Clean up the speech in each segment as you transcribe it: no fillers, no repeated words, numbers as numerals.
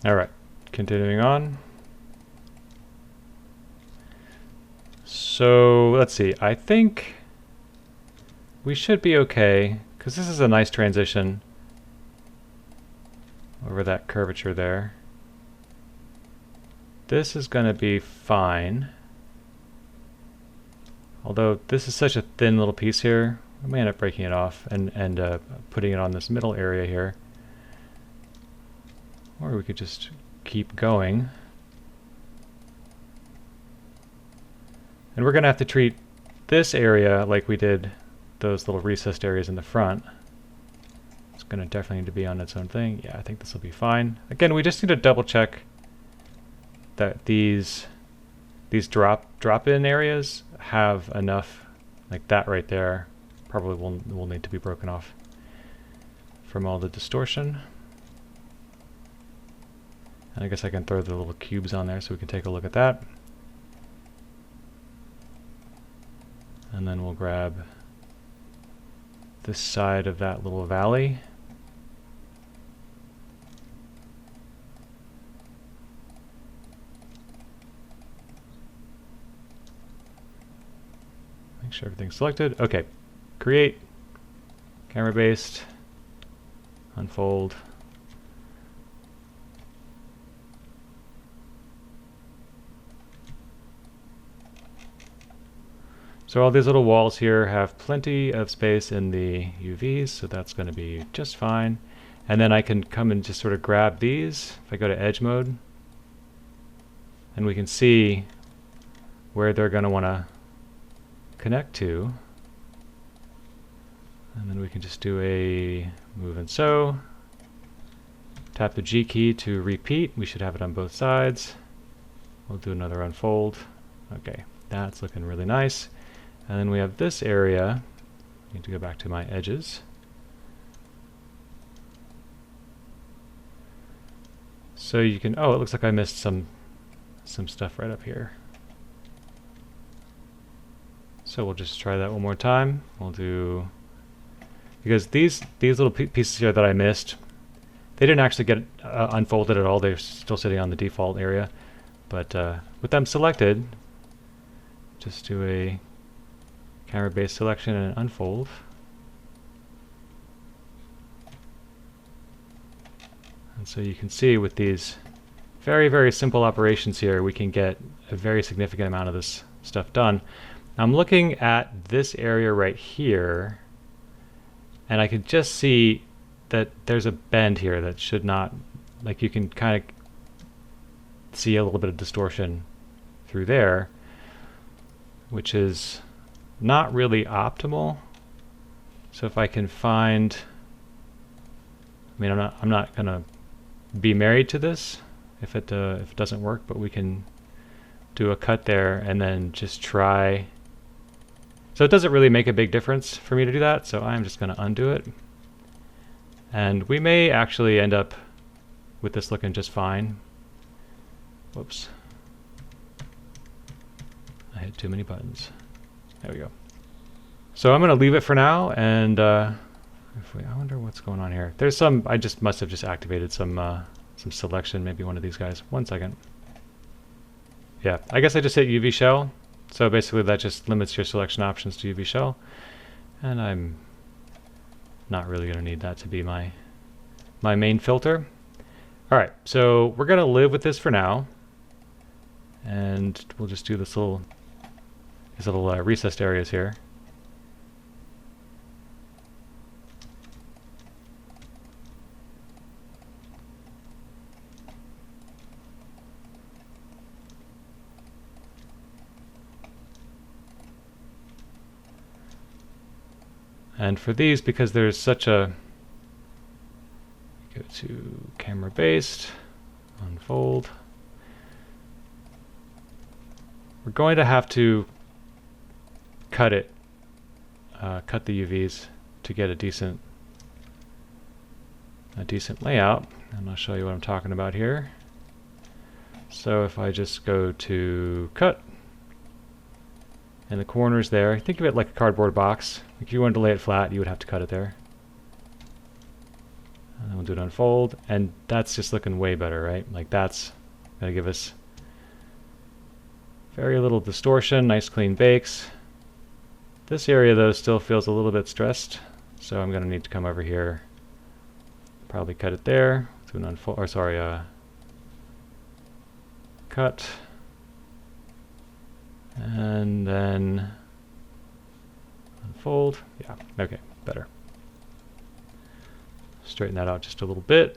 Alright, continuing on. So let's see, I think we should be okay, because this is a nice transition over that curvature there. This is going to be fine. Although this is such a thin little piece here, I may end up breaking it off and putting it on this middle area here. Or we could just keep going. And we're going to have to treat this area like we did those little recessed areas in the front. It's going to definitely need to be on its own thing. Yeah, I think this will be fine. Again, we just need to double check that these drop-in areas have enough, like that right there, probably will need to be broken off from all the distortion. And I guess I can throw the little cubes on there so we can take a look at that. And then we'll grab this side of that little valley. Make sure everything's selected. Okay, create, camera based, unfold. So all these little walls here have plenty of space in the UVs, so that's going to be just fine. And then I can come and just sort of grab these if I go to edge mode, and we can see where they're going to want to connect to. And then we can just do a move and so. Tap the G key to repeat. We should have it on both sides. We'll do another unfold. Okay, that's looking really nice. And then we have this area. I need to go back to my edges. So you can, oh, it looks like I missed some stuff right up here. So we'll just try that one more time. We'll do, because these little pieces here that I missed, they didn't actually get unfolded at all. They're still sitting on the default area. But with them selected, just do a camera-based selection and unfold. And so you can see with these very, very simple operations here, we can get a very significant amount of this stuff done. I'm looking at this area right here, and I can just see that there's a bend here that should not, like you can kind of see a little bit of distortion through there, which is not really optimal. So if I can find, I mean, I'm not gonna be married to this if it doesn't work, but we can do a cut there and then just try. So it doesn't really make a big difference for me to do that, so I'm just gonna undo it. And we may actually end up with this looking just fine. Whoops. I hit too many buttons. There we go. So I'm going to leave it for now, and I wonder what's going on here. There's some, I just must have just activated some selection, maybe one of these guys. 1 second. Yeah, I guess I just hit UV shell. So basically that just limits your selection options to UV shell. And I'm not really going to need that to be my main filter. All right, so we're going to live with this for now. And we'll just do these little recessed areas here. And for these, because there's such a, go to camera based, unfold. We're going to have to cut it, cut the UVs to get a decent layout. And I'll show you what I'm talking about here. So if I just go to cut, and the corners there, think of it like a cardboard box. If you wanted to lay it flat, you would have to cut it there. And then we'll do an unfold, and that's just looking way better, right? Like that's gonna give us very little distortion, nice clean bakes. This area though still feels a little bit stressed, so I'm gonna need to come over here, probably cut it there, do an unfold, or sorry, cut, and then unfold. Yeah, okay, better. Straighten that out just a little bit.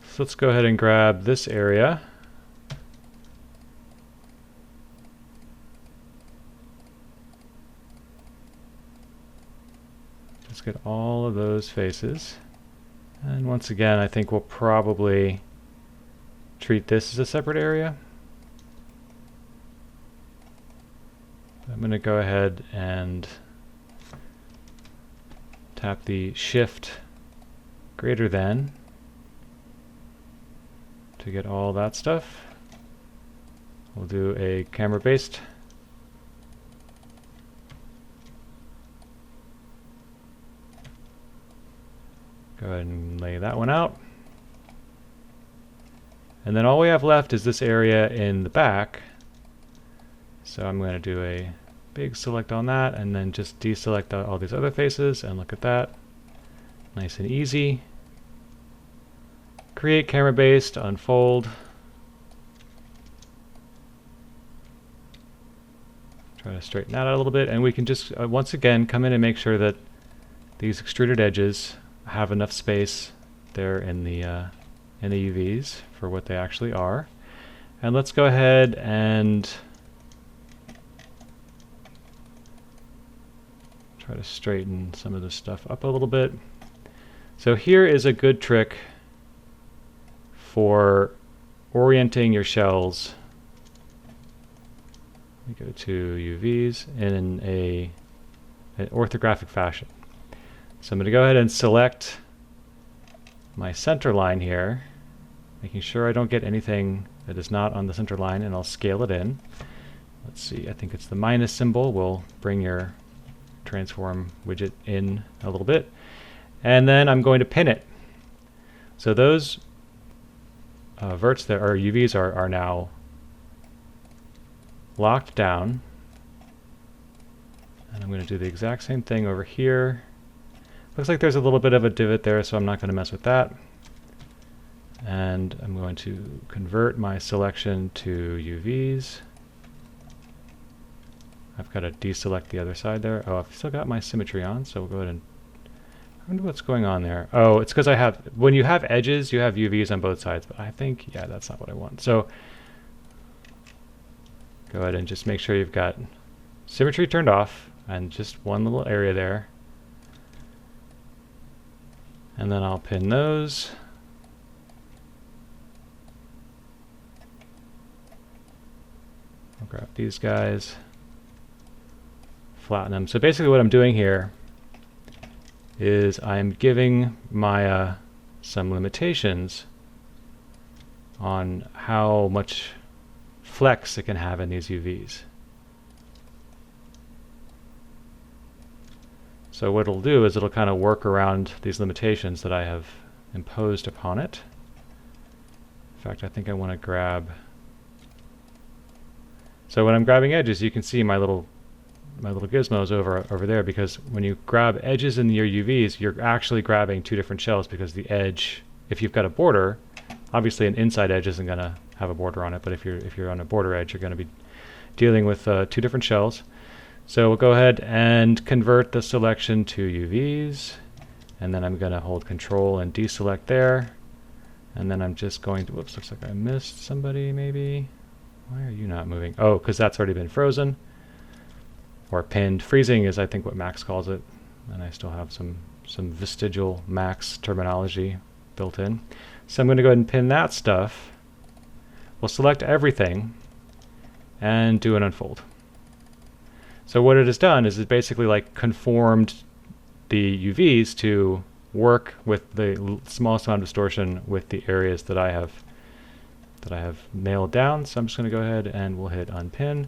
So let's go ahead and grab this area. Just get all of those faces. And once again, I think we'll probably treat this as a separate area. I'm going to go ahead and tap the Shift greater than to get all that stuff. We'll do a camera based. Go ahead and lay that one out. And then all we have left is this area in the back. So I'm going to do a big select on that and then just deselect all these other faces, and look at that. Nice and easy. Create camera based, unfold. Try to straighten that out a little bit, and we can just once again come in and make sure that these extruded edges have enough space there in the UVs for what they actually are. And let's go ahead and try to straighten some of this stuff up a little bit. So here is a good trick for orienting your shells. We go to UVs in an orthographic fashion. So I'm going to go ahead and select my center line here, making sure I don't get anything that is not on the center line, and I'll scale it in. Let's see, I think it's the minus symbol will bring your transform widget in a little bit. And then I'm going to pin it. So those verts that are UVs are now locked down. And I'm going to do the exact same thing over here. Looks like there's a little bit of a divot there, so I'm not going to mess with that. And I'm going to convert my selection to UVs. I've got to deselect the other side there. Oh, I've still got my symmetry on, so we'll go ahead and I wonder what's going on there. Oh, it's because I have, when you have edges, you have UVs on both sides, but I think, yeah, that's not what I want. So go ahead and just make sure you've got symmetry turned off and just one little area there. And then I'll pin those. I'll grab these guys, flatten them. So basically what I'm doing here is I'm giving Maya some limitations on how much flex it can have in these UVs. So what it'll do is it'll kind of work around these limitations that I have imposed upon it. In fact, I think I want to grab... So when I'm grabbing edges, you can see my little gizmos over there, because when you grab edges in your UVs, you're actually grabbing two different shells, because the edge, if you've got a border, obviously an inside edge isn't going to have a border on it, but if you're on a border edge, you're going to be dealing with two different shells. So we'll go ahead and convert the selection to UVs, and then I'm going to hold Control and deselect there, and then I'm just going to, whoops, looks like I missed somebody maybe. Why are you not moving? Oh, because that's already been frozen. Or pinned. Freezing is, I think, what Max calls it, and I still have some vestigial Max terminology built in. So I'm going to go ahead and pin that stuff. We'll select everything and do an unfold. So what it has done is it basically like conformed the UVs to work with the smallest amount of distortion with the areas that I have nailed down. So I'm just going to go ahead and we'll hit unpin.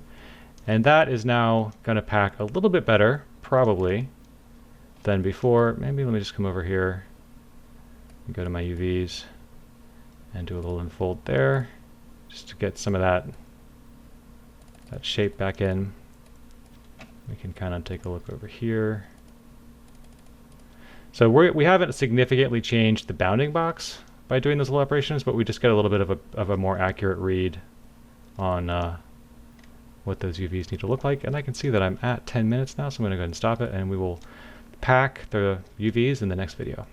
And that is now going to pack a little bit better, probably, than before. Maybe let me just come over here and go to my UVs and do a little unfold there, just to get some of that shape back in. We can kind of take a look over here. So we haven't significantly changed the bounding box by doing those little operations, but we just get a little bit of a more accurate read on what those UVs need to look like. And I can see that I'm at 10 minutes now, so I'm going to go ahead and stop it, and we will pack the UVs in the next video.